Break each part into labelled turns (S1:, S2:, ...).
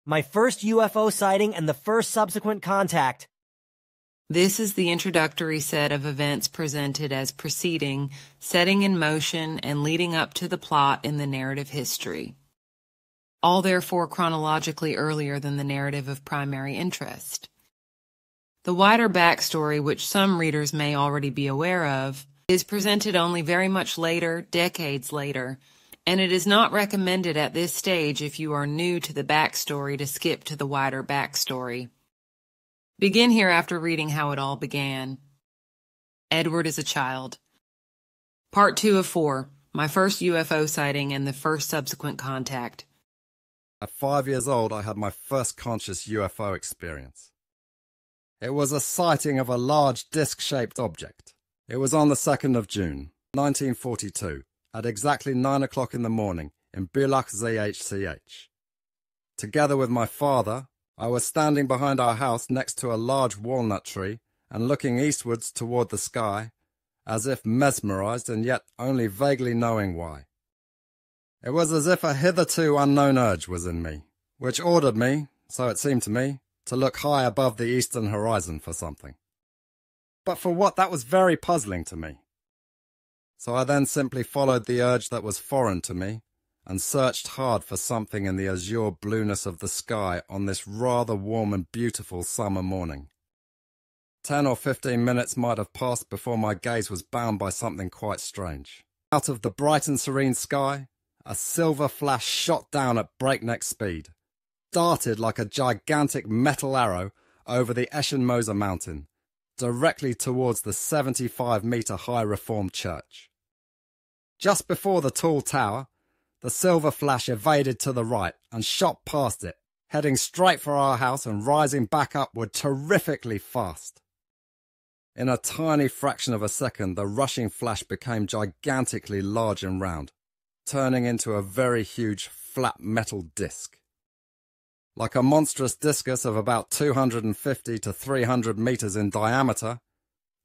S1: my first UFO sighting and the first subsequent contact.
S2: This is the introductory set of events presented as preceding, setting in motion, and leading up to the plot in the narrative history. All therefore chronologically earlier than the narrative of primary interest. The wider backstory, which some readers may already be aware of, is presented only very much later, decades later, and it is not recommended at this stage if you are new to the backstory to skip to the wider backstory. Begin here after reading how it all began. Edward is a child. Part 2 of 4, my first UFO sighting and the first subsequent contact.
S3: At 5 years old, I had my first conscious UFO experience. It was a sighting of a large disc-shaped object. It was on the 2nd of June, 1942, at exactly 9 o'clock in the morning in Bülach ZHCH. Together with my father, I was standing behind our house next to a large walnut tree and looking eastwards toward the sky, as if mesmerized and yet only vaguely knowing why. It was as if a hitherto unknown urge was in me, which ordered me, so it seemed to me, to look high above the eastern horizon for something. But for what, that was very puzzling to me. So I then simply followed the urge that was foreign to me, and searched hard for something in the azure blueness of the sky on this rather warm and beautiful summer morning. 10 or 15 minutes might have passed before my gaze was bound by something quite strange. Out of the bright and serene sky, a silver flash shot down at breakneck speed, darted like a gigantic metal arrow over the Eschenmoser mountain, directly towards the 75-metre-high Reformed church. Just before the tall tower, the silver flash evaded to the right and shot past it, heading straight for our house and rising back upward terrifically fast. In a tiny fraction of a second, the rushing flash became gigantically large and round, turning into a very huge flat metal disc. Like a monstrous discus of about 250 to 300 meters in diameter,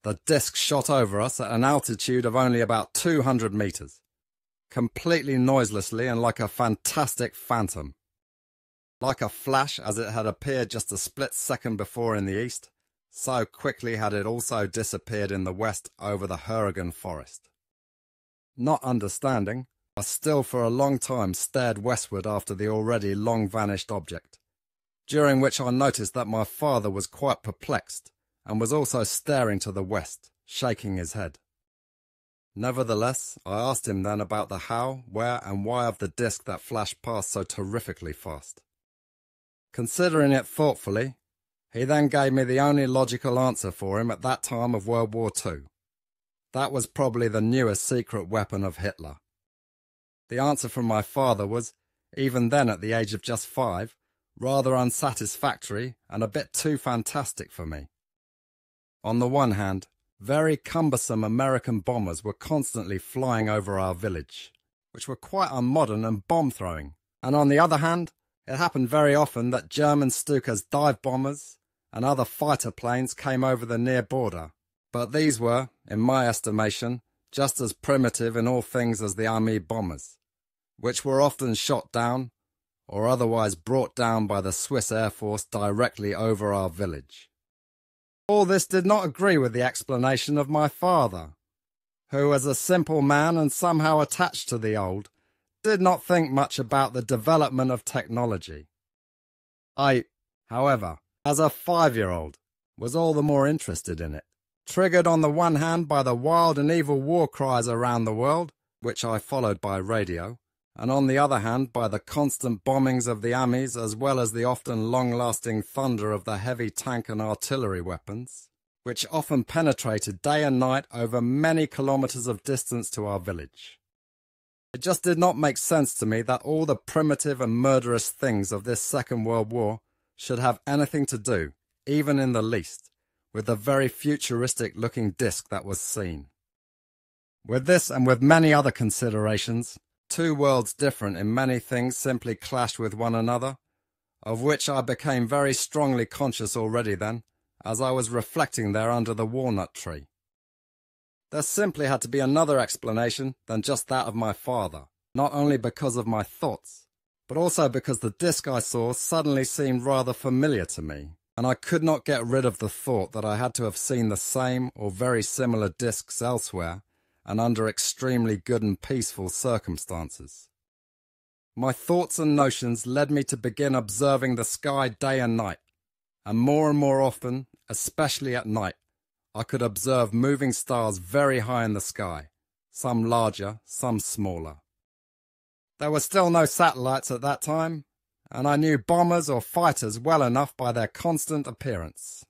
S3: the disc shot over us at an altitude of only about 200 meters. Completely noiselessly and like a fantastic phantom. Like a flash as it had appeared just a split second before in the east, so quickly had it also disappeared in the west over the Hurrigan forest. Not understanding, I still for a long time stared westward after the already long vanished object, during which I noticed that my father was quite perplexed and was also staring to the west, shaking his head. Nevertheless, I asked him then about the how, where, and why of the disc that flashed past so terrifically fast. Considering it thoughtfully, he then gave me the only logical answer for him at that time of World War II. That was probably the newest secret weapon of Hitler. The answer from my father was, even then at the age of just 5, rather unsatisfactory and a bit too fantastic for me. On the one hand, very cumbersome American bombers were constantly flying over our village, which were quite unmodern and bomb-throwing. And on the other hand, it happened very often that German Stuka's dive bombers and other fighter planes came over the near border. But these were, in my estimation, just as primitive in all things as the Army bombers, which were often shot down or otherwise brought down by the Swiss Air Force directly over our village. All this did not agree with the explanation of my father, who, as a simple man and somehow attached to the old, did not think much about the development of technology. I, however, as a 5-year-old, was all the more interested in it, triggered on the one hand by the wild and evil war cries around the world, which I followed by radio, and on the other hand by the constant bombings of the Amis as well as the often long-lasting thunder of the heavy tank and artillery weapons, which often penetrated day and night over many kilometers of distance to our village. It just did not make sense to me that all the primitive and murderous things of this Second World War should have anything to do, even in the least, with the very futuristic-looking disc that was seen. With this and with many other considerations, two worlds different in many things simply clashed with one another, of which I became very strongly conscious already then, as I was reflecting there under the walnut tree. There simply had to be another explanation than just that of my father, not only because of my thoughts, but also because the disc I saw suddenly seemed rather familiar to me, and I could not get rid of the thought that I had to have seen the same or very similar discs elsewhere and under extremely good and peaceful circumstances. My thoughts and notions led me to begin observing the sky day and night, and more often, especially at night, I could observe moving stars very high in the sky, some larger, some smaller. There were still no satellites at that time, and I knew bombers or fighters well enough by their constant appearance.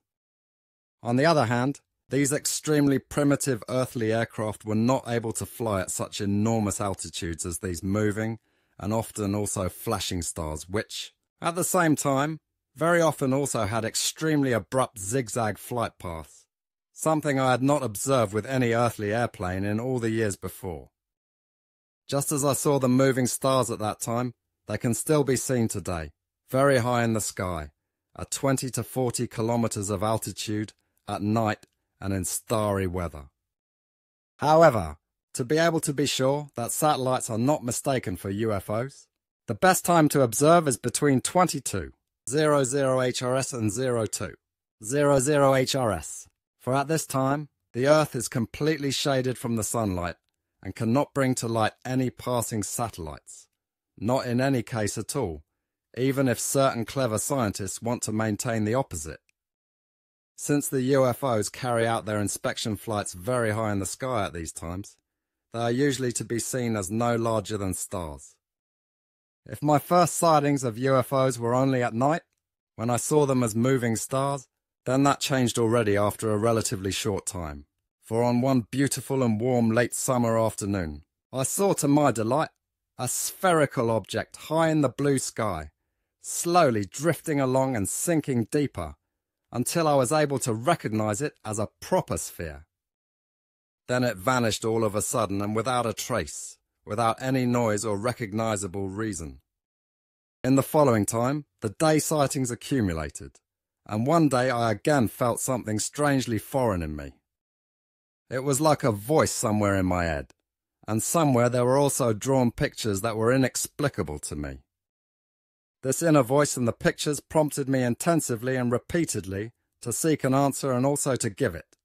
S3: On the other hand, these extremely primitive earthly aircraft were not able to fly at such enormous altitudes as these moving and often also flashing stars, which, at the same time, very often also had extremely abrupt zigzag flight paths, something I had not observed with any earthly airplane in all the years before. Just as I saw the moving stars at that time, they can still be seen today, very high in the sky, at 20 to 40 kilometers of altitude, at night and in starry weather. However, to be able to be sure that satellites are not mistaken for UFOs, the best time to observe is between 22, 00HRS and 02, 00HRS, for at this time the Earth is completely shaded from the sunlight and cannot bring to light any passing satellites, not in any case at all, even if certain clever scientists want to maintain the opposite. Since the UFOs carry out their inspection flights very high in the sky at these times, they are usually to be seen as no larger than stars. If my first sightings of UFOs were only at night, when I saw them as moving stars, then that changed already after a relatively short time. For on one beautiful and warm late summer afternoon, I saw to my delight a spherical object high in the blue sky, slowly drifting along and sinking deeper, until I was able to recognize it as a proper sphere. Then it vanished all of a sudden and without a trace, without any noise or recognizable reason. In the following time, the day sightings accumulated, and one day I again felt something strangely foreign in me. It was like a voice somewhere in my head, and somewhere there were also drawn pictures that were inexplicable to me. This inner voice in the pictures prompted me intensively and repeatedly to seek an answer and also to give it.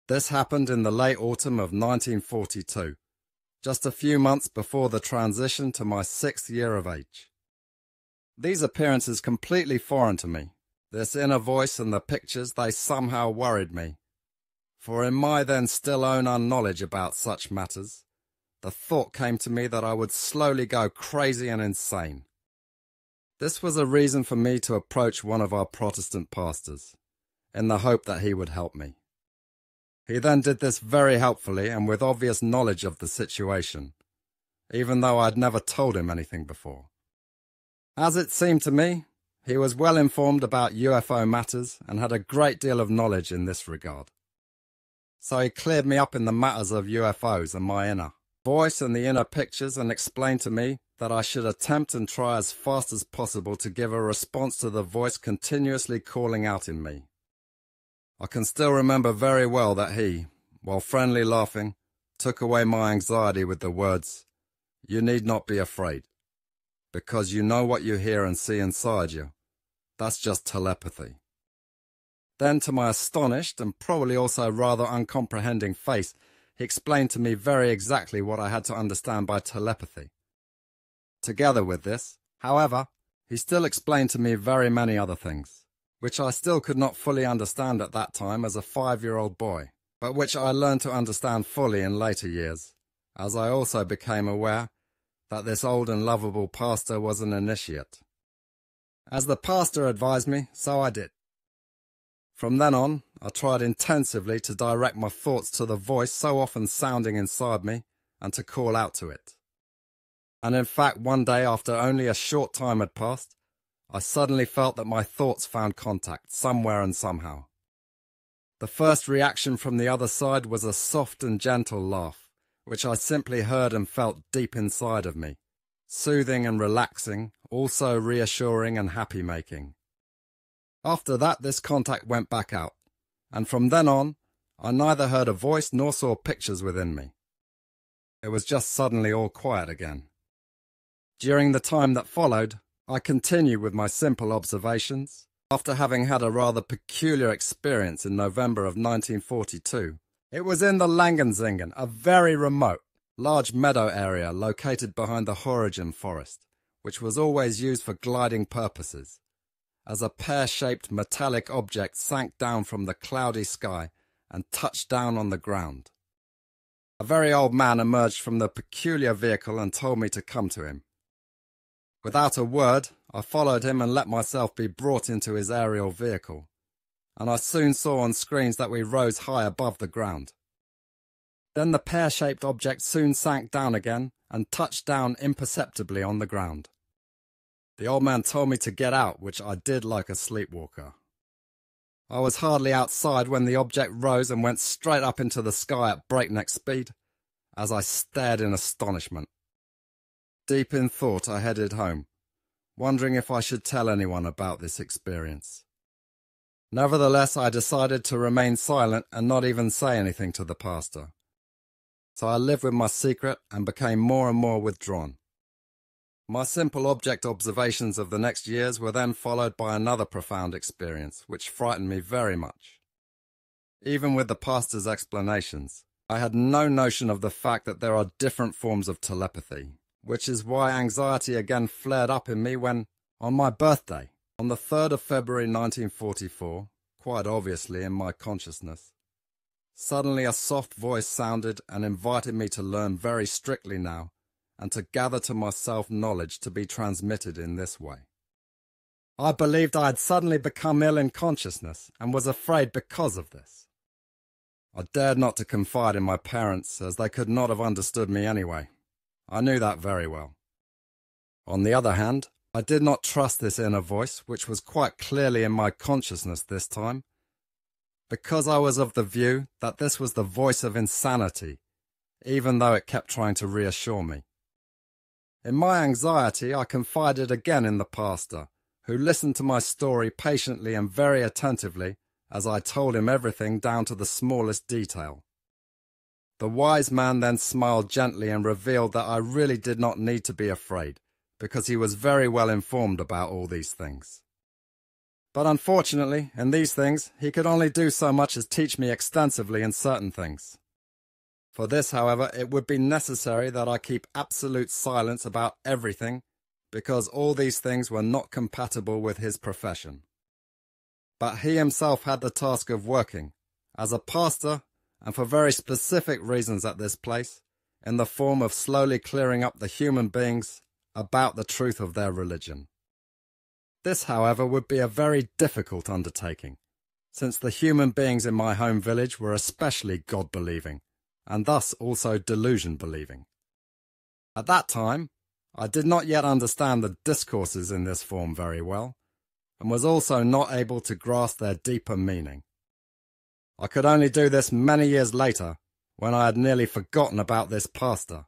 S3: This happened in the late autumn of 1942, just a few months before the transition to my 6th year of age. These appearances completely foreign to me. This inner voice and the pictures, they somehow worried me. For in my then still own unknowledge about such matters, the thought came to me that I would slowly go crazy and insane. This was a reason for me to approach one of our Protestant pastors, in the hope that he would help me. He then did this very helpfully and with obvious knowledge of the situation, even though I had never told him anything before. As it seemed to me, he was well informed about UFO matters and had a great deal of knowledge in this regard. So he cleared me up in the matters of UFOs and my inner voice and the inner pictures and explained to me that I should attempt and try as fast as possible to give a response to the voice continuously calling out in me. I can still remember very well that he, while friendly laughing, took away my anxiety with the words, "You need not be afraid, because you know what you hear and see inside you. That's just telepathy." Then, to my astonished and probably also rather uncomprehending face, he explained to me very exactly what I had to understand by telepathy. Together with this, however, he still explained to me very many other things, which I still could not fully understand at that time as a 5-year-old boy, but which I learned to understand fully in later years, as I also became aware that this old and lovable pastor was an initiate. As the pastor advised me, so I did. From then on, I tried intensively to direct my thoughts to the voice so often sounding inside me and to call out to it. And in fact, one day after only a short time had passed, I suddenly felt that my thoughts found contact somewhere and somehow. The first reaction from the other side was a soft and gentle laugh, which I simply heard and felt deep inside of me, soothing and relaxing, also reassuring and happy-making. After that, this contact went back out, and from then on, I neither heard a voice nor saw pictures within me. It was just suddenly all quiet again. During the time that followed, I continued with my simple observations. After having had a rather peculiar experience in November of 1942, it was in the Langenzingen, a very remote, large meadow area located behind the Horrigen forest, which was always used for gliding purposes, as a pear-shaped metallic object sank down from the cloudy sky and touched down on the ground. A very old man emerged from the peculiar vehicle and told me to come to him. Without a word, I followed him and let myself be brought into his aerial vehicle, and I soon saw on screens that we rose high above the ground. Then the pear-shaped object soon sank down again and touched down imperceptibly on the ground. The old man told me to get out, which I did like a sleepwalker. I was hardly outside when the object rose and went straight up into the sky at breakneck speed, as I stared in astonishment. Deep in thought, I headed home, wondering if I should tell anyone about this experience. Nevertheless, I decided to remain silent and not even say anything to the pastor. So I lived with my secret and became more and more withdrawn. My simple object observations of the next years were then followed by another profound experience, which frightened me very much. Even with the pastor's explanations, I had no notion of the fact that there are different forms of telepathy, which is why anxiety again flared up in me when, on my birthday, on the 3rd of February 1944, quite obviously in my consciousness, suddenly a soft voice sounded and invited me to learn very strictly now and to gather to myself knowledge to be transmitted in this way. I believed I had suddenly become ill in consciousness and was afraid because of this. I dared not to confide in my parents, as they could not have understood me anyway. I knew that very well. On the other hand, I did not trust this inner voice, which was quite clearly in my consciousness this time, because I was of the view that this was the voice of insanity, even though it kept trying to reassure me. In my anxiety, I confided again in the pastor, who listened to my story patiently and very attentively as I told him everything down to the smallest detail. The wise man then smiled gently and revealed that I really did not need to be afraid, because he was very well informed about all these things. But unfortunately, in these things, he could only do so much as teach me extensively in certain things. For this, however, it would be necessary that I keep absolute silence about everything, because all these things were not compatible with his profession. But he himself had the task of working, as a pastor, and for very specific reasons at this place, in the form of slowly clearing up the human beings about the truth of their religion. This, however, would be a very difficult undertaking, since the human beings in my home village were especially God-believing, and thus also delusion-believing. At that time, I did not yet understand the discourses in this form very well, and was also not able to grasp their deeper meaning. I could only do this many years later, when I had nearly forgotten about this pastor.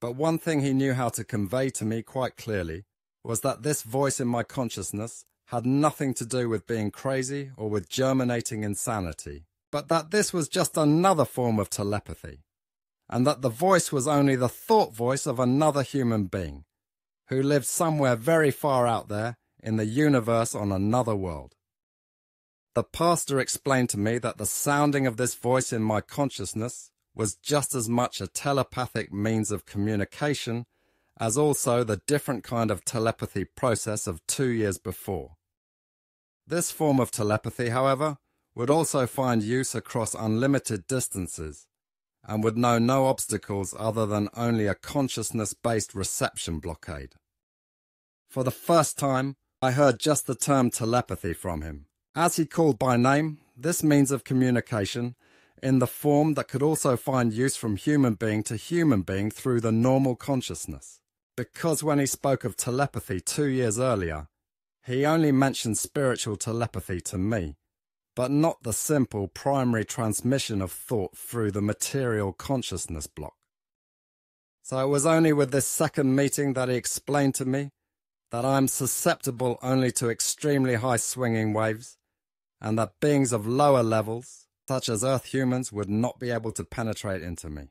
S3: But one thing he knew how to convey to me quite clearly was that this voice in my consciousness had nothing to do with being crazy or with germinating insanity, but that this was just another form of telepathy, and that the voice was only the thought voice of another human being, who lived somewhere very far out there in the universe on another world. The pastor explained to me that the sounding of this voice in my consciousness was just as much a telepathic means of communication as also the different kind of telepathy process of 2 years before. This form of telepathy, however, would also find use across unlimited distances, and would know no obstacles other than only a consciousness-based reception blockade. For the first time, I heard just the term telepathy from him. As he called by name, this means of communication in the form that could also find use from human being to human being through the normal consciousness. Because when he spoke of telepathy 2 years earlier, he only mentioned spiritual telepathy to me, but not the simple primary transmission of thought through the material consciousness block. So it was only with this second meeting that he explained to me that I am susceptible only to extremely high swinging waves, and that beings of lower levels, such as Earth humans, would not be able to penetrate into me.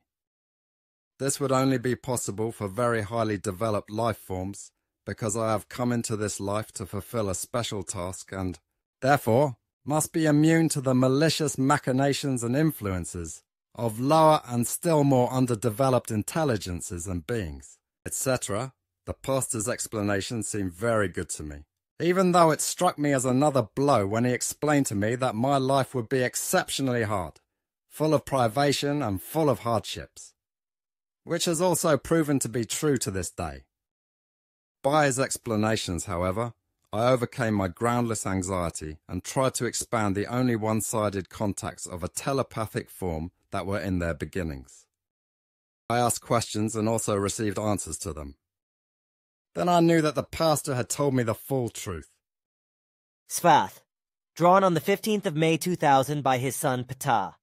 S3: This would only be possible for very highly developed life forms, because I have come into this life to fulfill a special task and, therefore, must be immune to the malicious machinations and influences of lower and still more underdeveloped intelligences and beings, etc. The pastor's explanation seemed very good to me, even though it struck me as another blow when he explained to me that my life would be exceptionally hard, full of privation and full of hardships, which has also proven to be true to this day. By his explanations, however, I overcame my groundless anxiety and tried to expand the only one-sided contacts of a telepathic form that were in their beginnings. I asked questions and also received answers to them. Then I knew that the pastor had told me the full truth.
S1: Svath, drawn on the 15th of May 2000 by his son Ptah.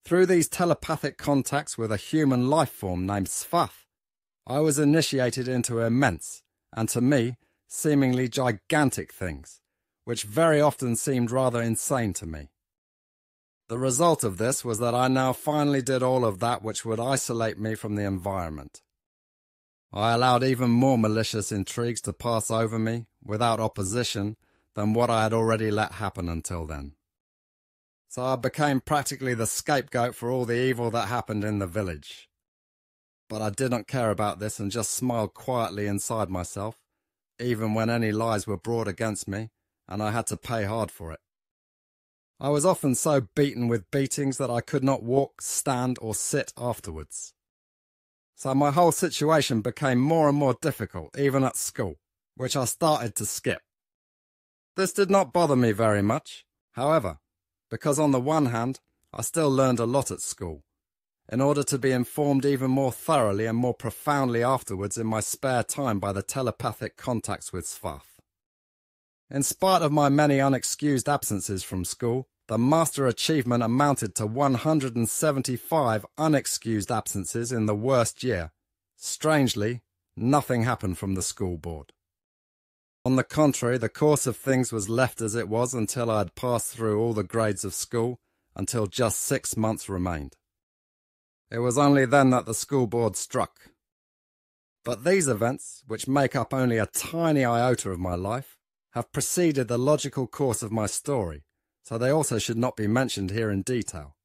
S3: Through these telepathic contacts with a human life form named Svath, I was initiated into immense, and to me, seemingly gigantic things, which very often seemed rather insane to me. The result of this was that I now finally did all of that which would isolate me from the environment. I allowed even more malicious intrigues to pass over me without opposition than what I had already let happen until then. So I became practically the scapegoat for all the evil that happened in the village. But I did not care about this and just smiled quietly inside myself, even when any lies were brought against me, and I had to pay hard for it. I was often so beaten with beatings that I could not walk, stand, or sit afterwards. So my whole situation became more and more difficult, even at school, which I started to skip. This did not bother me very much, however, because on the one hand, I still learned a lot at school, in order to be informed even more thoroughly and more profoundly afterwards in my spare time by the telepathic contacts with Svath. In spite of my many unexcused absences from school, the master achievement amounted to 175 unexcused absences in the worst year. Strangely, nothing happened from the school board. On the contrary, the course of things was left as it was until I had passed through all the grades of school, until just 6 months remained. It was only then that the school board struck. But these events, which make up only a tiny iota of my life, have preceded the logical course of my story, so they also should not be mentioned here in detail.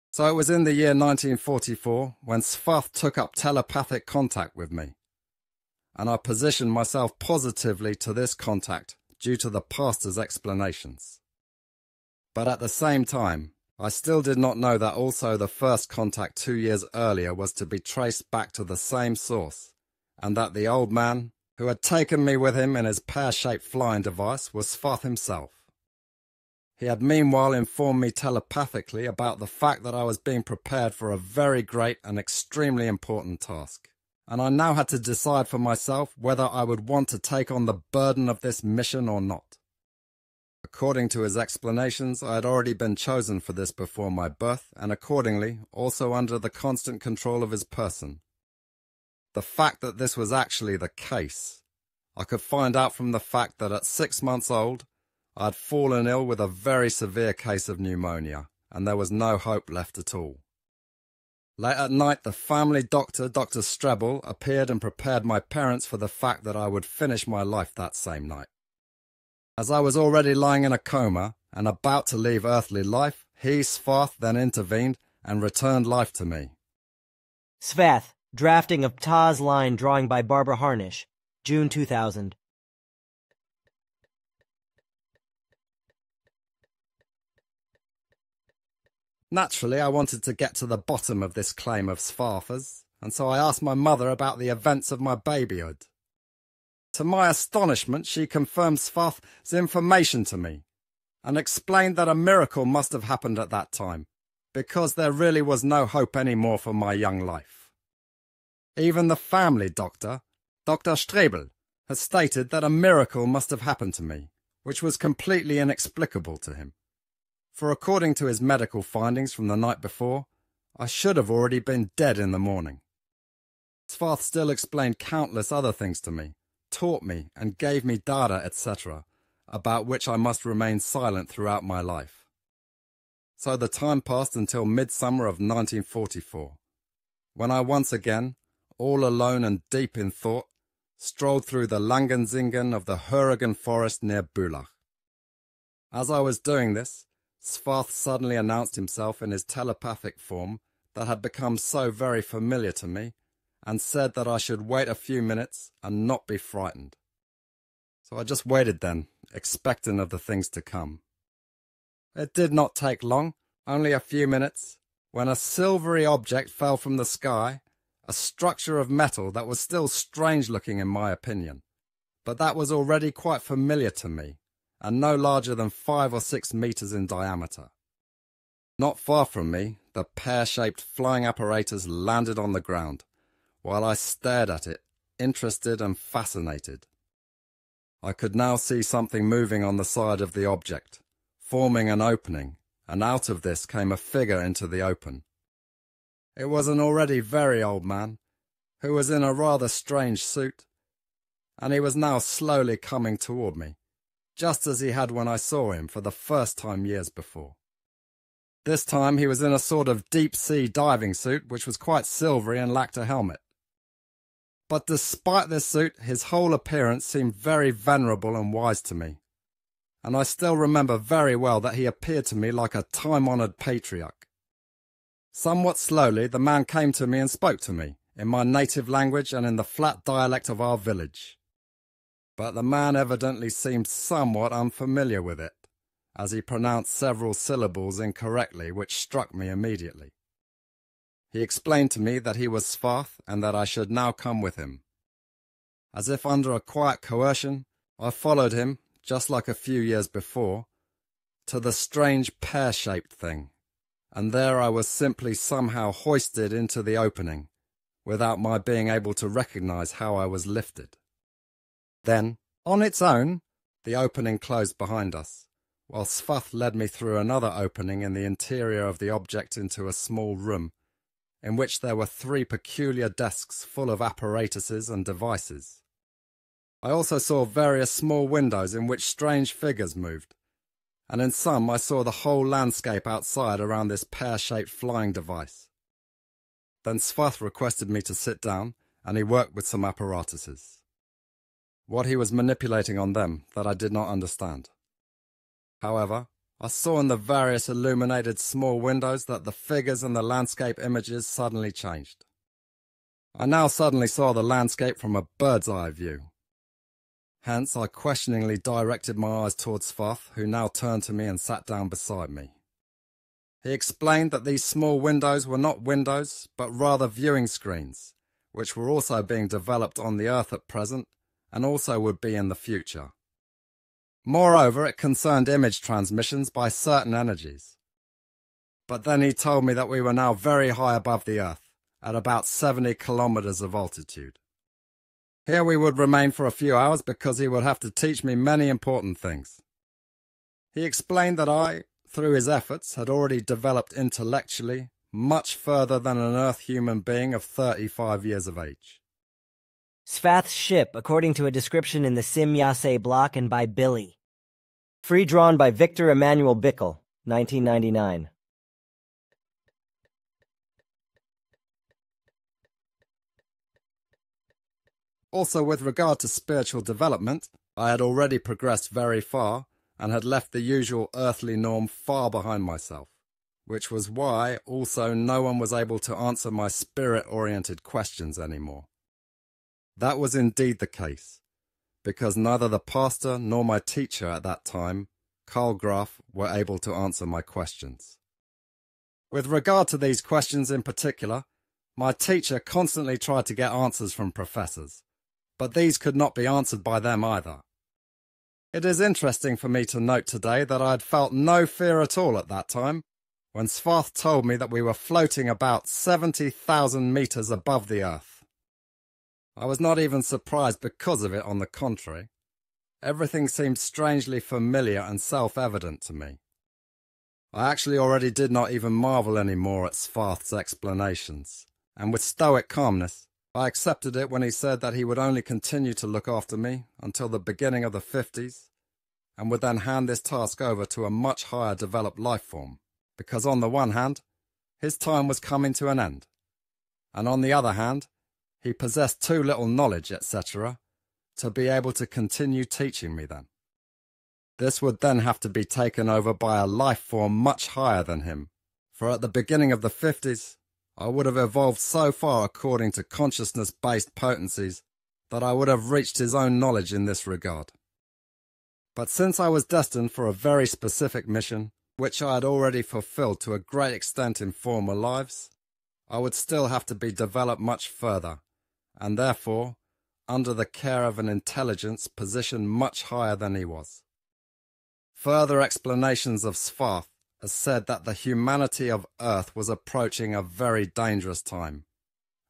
S3: So it was in the year 1944 when Svath took up telepathic contact with me, and I positioned myself positively to this contact due to the pastor's explanations. But at the same time, I still did not know that also the first contact 2 years earlier was to be traced back to the same source, and that the old man, who had taken me with him in his pear-shaped flying device, was Svath himself. He had meanwhile informed me telepathically about the fact that I was being prepared for a very great and extremely important task, and I now had to decide for myself whether I would want to take on the burden of this mission or not. According to his explanations, I had already been chosen for this before my birth, and accordingly also under the constant control of his person. The fact that this was actually the case, I could find out from the fact that at 6 months old, I had fallen ill with a very severe case of pneumonia, and there was no hope left at all. Late at night, the family doctor, Dr. Strebel, appeared and prepared my parents for the fact that I would finish my life that same night. As I was already lying in a coma and about to leave earthly life, he, Svath, then intervened and returned life to me.
S1: Svath, drafting of Ptah's line drawing by Barbara Harnish, June 2000.
S3: Naturally, I wanted to get to the bottom of this claim of Svath's, and so I asked my mother about the events of my babyhood. To my astonishment, she confirmed Svath's information to me, and explained that a miracle must have happened at that time, because there really was no hope any more for my young life. Even the family doctor, Dr. Strebel, has stated that a miracle must have happened to me, which was completely inexplicable to him. For according to his medical findings from the night before, I should have already been dead in the morning. Svath still explained countless other things to me, taught me and gave me data, etc., about which I must remain silent throughout my life. So the time passed until midsummer of 1944, when I once again, all alone and deep in thought, strolled through the Langenzingen of the Hurigen forest near Bulach. As I was doing this, Svarth suddenly announced himself in his telepathic form that had become so very familiar to me, and said that I should wait a few minutes and not be frightened. So I just waited then, expectant of the things to come. It did not take long, only a few minutes, when a silvery object fell from the sky, a structure of metal that was still strange-looking in my opinion, but that was already quite familiar to me, and no larger than 5 or 6 meters in diameter. Not far from me, the pear-shaped flying apparatus landed on the ground, while I stared at it, interested and fascinated. I could now see something moving on the side of the object, forming an opening, and out of this came a figure into the open. It was an already very old man, who was in a rather strange suit, and he was now slowly coming toward me, just as he had when I saw him for the first time years before. This time he was in a sort of deep-sea diving suit which was quite silvery and lacked a helmet. But despite this suit, his whole appearance seemed very venerable and wise to me, and I still remember very well that he appeared to me like a time-honoured patriarch. Somewhat slowly the man came to me and spoke to me, in my native language and in the flat dialect of our village. But the man evidently seemed somewhat unfamiliar with it, as he pronounced several syllables incorrectly, which struck me immediately. He explained to me that he was Svarth and that I should now come with him. As if under a quiet coercion, I followed him, just like a few years before, to the strange pear-shaped thing, and there I was simply somehow hoisted into the opening, without my being able to recognize how I was lifted. Then, on its own, the opening closed behind us, while Svarth led me through another opening in the interior of the object into a small room, in which there were 3 peculiar desks full of apparatuses and devices. I also saw various small windows in which strange figures moved, and in some I saw the whole landscape outside around this pear-shaped flying device. Then Svarth requested me to sit down, and he worked with some apparatuses. What he was manipulating on them that I did not understand. However, I saw in the various illuminated small windows that the figures and the landscape images suddenly changed. I now suddenly saw the landscape from a bird's-eye view. Hence I questioningly directed my eyes towards Svarth, who now turned to me and sat down beside me. He explained that these small windows were not windows, but rather viewing screens, which were also being developed on the Earth at present, and also would be in the future. Moreover, it concerned image transmissions by certain energies. But then he told me that we were now very high above the Earth, at about 70 kilometers of altitude. Here we would remain for a few hours because he would have to teach me many important things. He explained that I, through his efforts, had already developed intellectually much further than an Earth human being of 35 years of age.
S1: Svarth's ship, according to a description in the Sim Yase block and by Billy. Free drawn by Victor Emmanuel Bickel, 1999.
S3: Also, with regard to spiritual development, I had already progressed very far and had left the usual earthly norm far behind myself, which was why also no one was able to answer my spirit-oriented questions anymore. That was indeed the case, because neither the pastor nor my teacher at that time, Karl Graf, were able to answer my questions. With regard to these questions in particular, my teacher constantly tried to get answers from professors, but these could not be answered by them either. It is interesting for me to note today that I had felt no fear at all at that time, when Svarth told me that we were floating about 70,000 meters above the Earth. I was not even surprised because of it, on the contrary. Everything seemed strangely familiar and self-evident to me. I actually already did not even marvel any more at Svarth's explanations, and with stoic calmness, I accepted it when he said that he would only continue to look after me until the beginning of the 50s, and would then hand this task over to a much higher developed life form, because on the one hand, his time was coming to an end, and on the other hand, he possessed too little knowledge, etc., to be able to continue teaching me then. This would then have to be taken over by a life form much higher than him, for at the beginning of the 50s, I would have evolved so far according to consciousness-based potencies that I would have reached his own knowledge in this regard. But since I was destined for a very specific mission, which I had already fulfilled to a great extent in former lives, I would still have to be developed much further, and therefore under the care of an intelligence positioned much higher than he was. Further explanations of Svarth has said that the humanity of Earth was approaching a very dangerous time,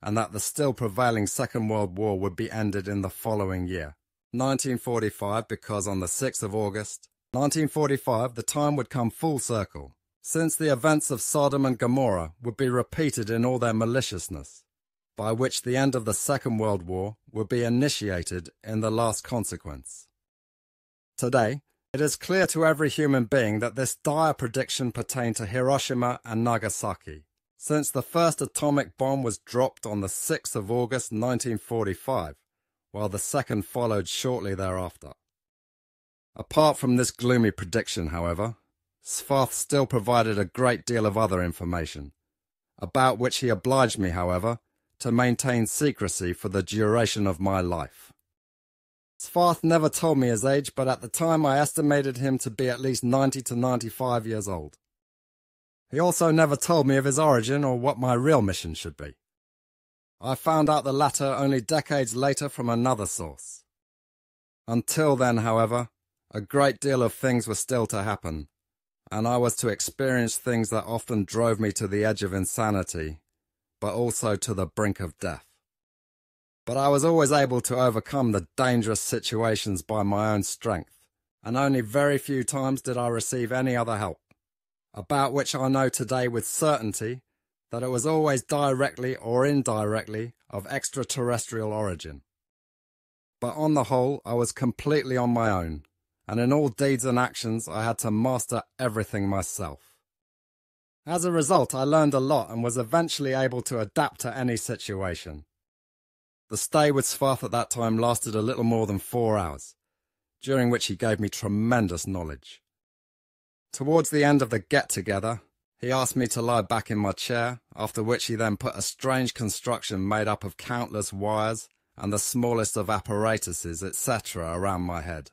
S3: and that the still prevailing Second World War would be ended in the following year, 1945, because on the 6th of August, 1945, the time would come full circle, since the events of Sodom and Gomorrah would be repeated in all their maliciousness, by which the end of the Second World War would be initiated in the last consequence. Today, it is clear to every human being that this dire prediction pertained to Hiroshima and Nagasaki, since the first atomic bomb was dropped on the 6th of August 1945, while the second followed shortly thereafter. Apart from this gloomy prediction, however, Svarth still provided a great deal of other information, about which he obliged me, however, to maintain secrecy for the duration of my life. Svarth never told me his age, but at the time I estimated him to be at least 90 to 95 years old. He also never told me of his origin or what my real mission should be. I found out the latter only decades later from another source. Until then, however, a great deal of things were still to happen, and I was to experience things that often drove me to the edge of insanity, but also to the brink of death. But I was always able to overcome the dangerous situations by my own strength, and only very few times did I receive any other help, about which I know today with certainty that it was always directly or indirectly of extraterrestrial origin. But on the whole, I was completely on my own, and in all deeds and actions I had to master everything myself. As a result, I learned a lot and was eventually able to adapt to any situation. The stay with Svarth at that time lasted a little more than 4 hours, during which he gave me tremendous knowledge. Towards the end of the get-together, he asked me to lie back in my chair, after which he then put a strange construction made up of countless wires and the smallest of apparatuses, etc., around my head.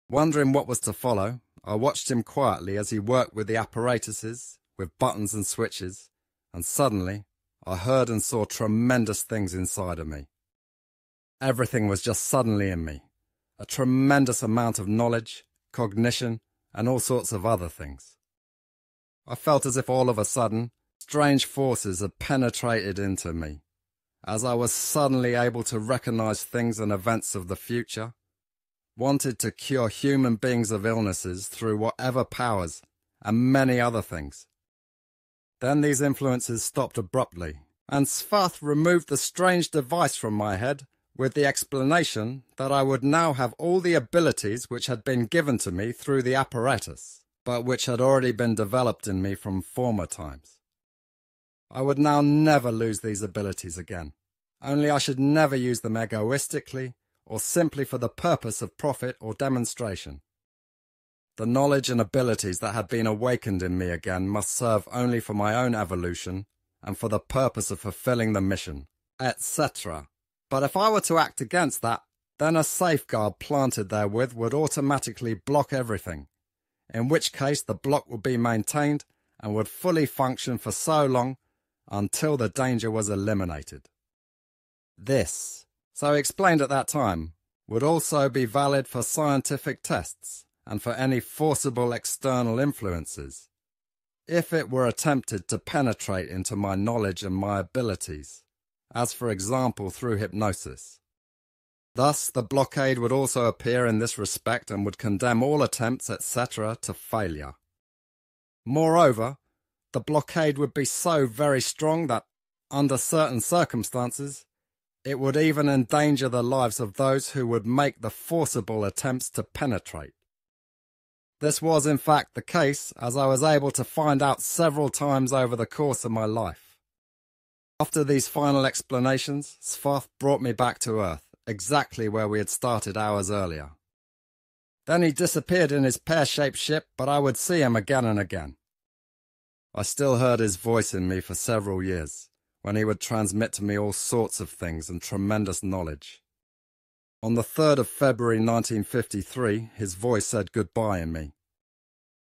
S3: Wondering what was to follow, I watched him quietly as he worked with the apparatuses, with buttons and switches, and suddenly I heard and saw tremendous things inside of me. Everything was just suddenly in me. A tremendous amount of knowledge, cognition, and all sorts of other things. I felt as if all of a sudden, strange forces had penetrated into me, as I was suddenly able to recognize things and events of the future, wanted to cure human beings of illnesses through whatever powers, and many other things. Then these influences stopped abruptly, and Svarth removed the strange device from my head with the explanation that I would now have all the abilities which had been given to me through the apparatus, but which had already been developed in me from former times. I would now never lose these abilities again, only I should never use them egoistically or simply for the purpose of profit or demonstration. The knowledge and abilities that had been awakened in me again must serve only for my own evolution and for the purpose of fulfilling the mission, etc. But if I were to act against that, then a safeguard planted therewith would automatically block everything, in which case the block would be maintained and would fully function for so long until the danger was eliminated. This, so explained at that time, would also be valid for scientific tests and for any forcible external influences, if it were attempted to penetrate into my knowledge and my abilities, as for example through hypnosis. Thus the blockade would also appear in this respect and would condemn all attempts, etc., to failure. Moreover, the blockade would be so very strong that, under certain circumstances, it would even endanger the lives of those who would make the forcible attempts to penetrate. This was in fact the case, as I was able to find out several times over the course of my life. After these final explanations, Svath brought me back to Earth, exactly where we had started hours earlier. Then he disappeared in his pear-shaped ship, but I would see him again and again. I still heard his voice in me for several years, when he would transmit to me all sorts of things and tremendous knowledge. On the 3rd of February 1953, his voice said goodbye in me.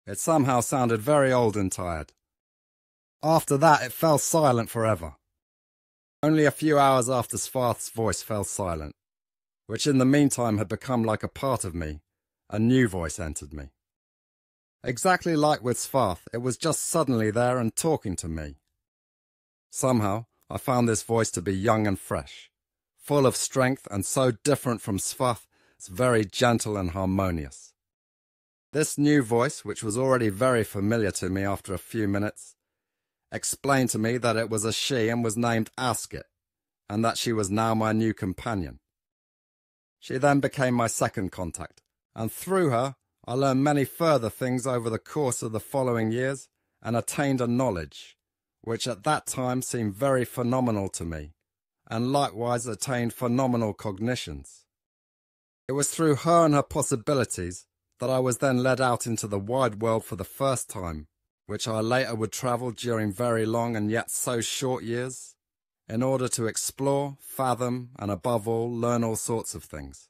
S3: It somehow sounded very old and tired. After that, it fell silent forever. Only a few hours after Svath's voice fell silent, which in the meantime had become like a part of me, a new voice entered me. Exactly like with Svath, it was just suddenly there and talking to me. Somehow, I found this voice to be young and fresh, full of strength and so different from Svath, it's very gentle and harmonious. This new voice, which was already very familiar to me after a few minutes, explained to me that it was a she and was named Askit, and that she was now my new companion. She then became my second contact, and through her I learned many further things over the course of the following years and attained a knowledge, which at that time seemed very phenomenal to me, and likewise attained phenomenal cognitions. It was through her and her possibilities that I was then led out into the wide world for the first time, which I later would travel during very long and yet so short years, in order to explore, fathom, and above all, learn all sorts of things.